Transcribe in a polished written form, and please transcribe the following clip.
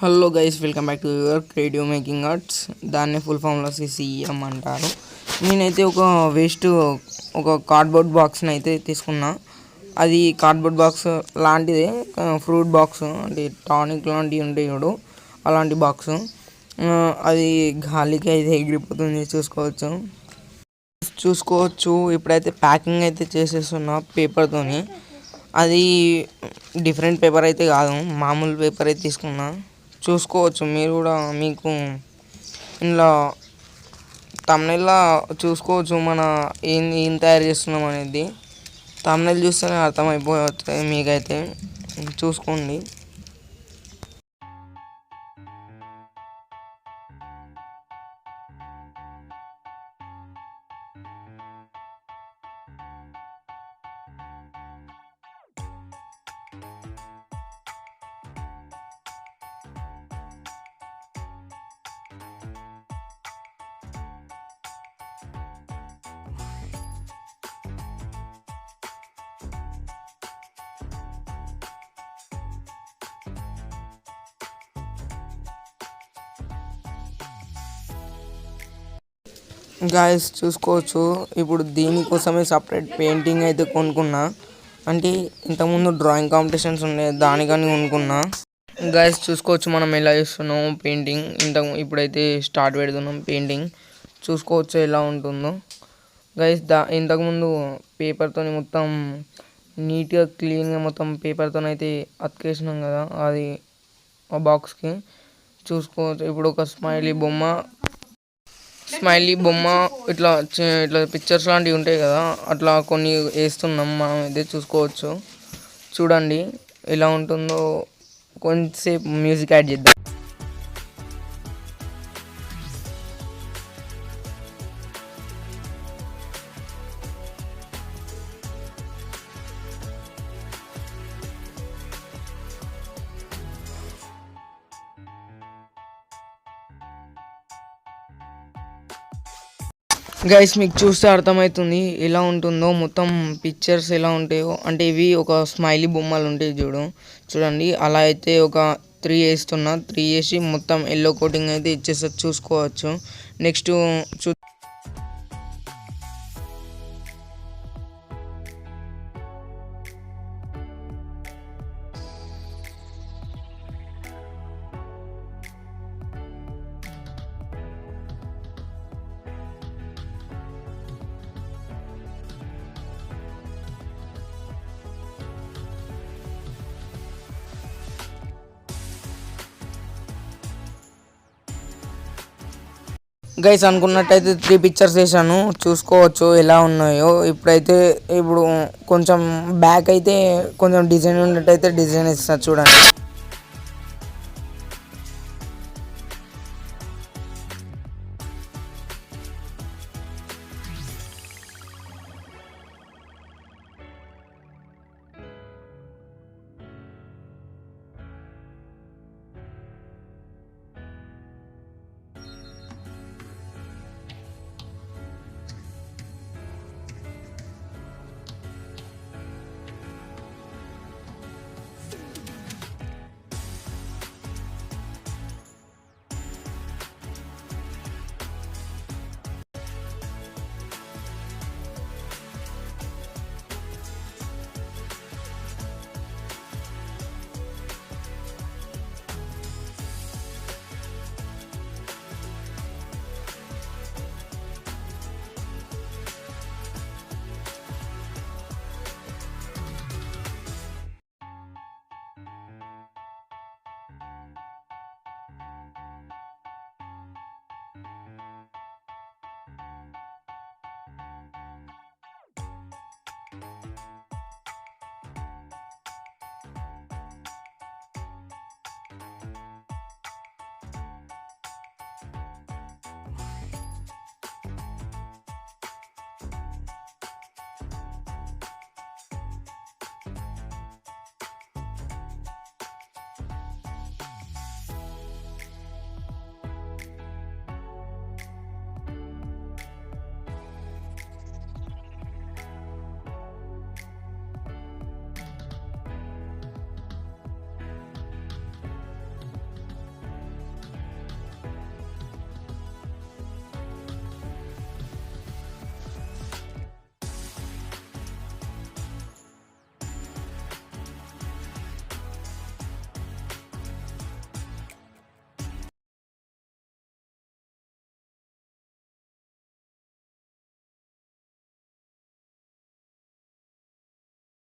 Hello guys, welcome back to your creative making arts. దాన్ని full ఫామ్లో CCM అంటారు. నేనైతే ఒక కార్డ్బోర్డ్ బాక్స్ని అయితే తీసుకున్నా. అది కార్డ్బోర్డ్ బాక్స్ లాంటిదే, ఫ్రూట్ బాక్స్ అంటే టానిక్ లాంటివి ఉంటాయి చూడు, అలాంటి బాక్స్. అది గాలికి అయితే ఎగిరిపోతుంది, చూసుకోవచ్చు. ఇప్పుడైతే ప్యాకింగ్ అయితే చేసేస్తున్నా పేపర్తోని. అది డిఫరెంట్ పేపర్ అయితే కాదు, మామూలు పేపర్ అయితే తీసుకున్నా. చూసుకోవచ్చు మీరు కూడా. మీకు ఇందులో తమ్నెయిల్లో చూసుకోవచ్చు మన ఏం తయారు చేస్తున్నాం అనేది. తమ్నెయిల్ చూస్తేనే అర్థమైపోతుంది మీకైతే, చూసుకోండి. గాయస్ చూసుకోవచ్చు. ఇప్పుడు దీనికోసమే సపరేట్ పెయింటింగ్ అయితే కొనుక్కున్నా. అంటే ఇంతకుముందు డ్రాయింగ్ కాంపిటీషన్స్ ఉండే, దానికని కొనుక్కున్నా. గాయస్ చూసుకోవచ్చు మనం ఎలా చేస్తున్నాము పెయింటింగ్. ఇప్పుడైతే స్టార్ట్ పెడుతున్నాం పెయింటింగ్. చూసుకోవచ్చు ఎలా ఉంటుందో. గాయస్ ఇంతకుముందు పేపర్తో మొత్తం నీట్గా క్లీన్గా మొత్తం పేపర్తో అయితే అతికేసినాం కదా, అది ఆ బాక్స్కి. చూసుకోవచ్చు. ఇప్పుడు ఒక స్మైలీ బొమ్మ ఇట్లా పిక్చర్స్ లాంటివి ఉంటాయి కదా, అట్లా కొన్ని వేస్తున్నాం మనం అయితే. చూసుకోవచ్చు. చూడండి ఎలా ఉంటుందో. కొంచెంసేపు మ్యూజిక్ యాడ్ చేద్దాం. గైస్ మీకు చూస్తే అర్థమవుతుంది ఎలా ఉంటుందో. మొత్తం పిక్చర్స్ ఎలా ఉంటాయో, అంటే ఇవి ఒక స్మైలీ బొమ్మలు ఉంటాయి చూడండి. అలా అయితే ఒక 3 వేస్తున్నా. 3 వేసి మొత్తం ఎల్లో కోటింగ్ అయితే ఇచ్చేస్తారు. చూసుకోవచ్చు. నెక్స్ట్ గైస్ అనుకున్నట్టయితే 3 పిక్చర్స్ వేసాను. చూసుకోవచ్చు ఎలా ఉన్నాయో. ఇప్పుడు కొంచెం బ్యాక్ అయితే కొంచెం డిజైన్ ఉన్నట్టయితే డిజైన్ ఇస్తారు చూడండి.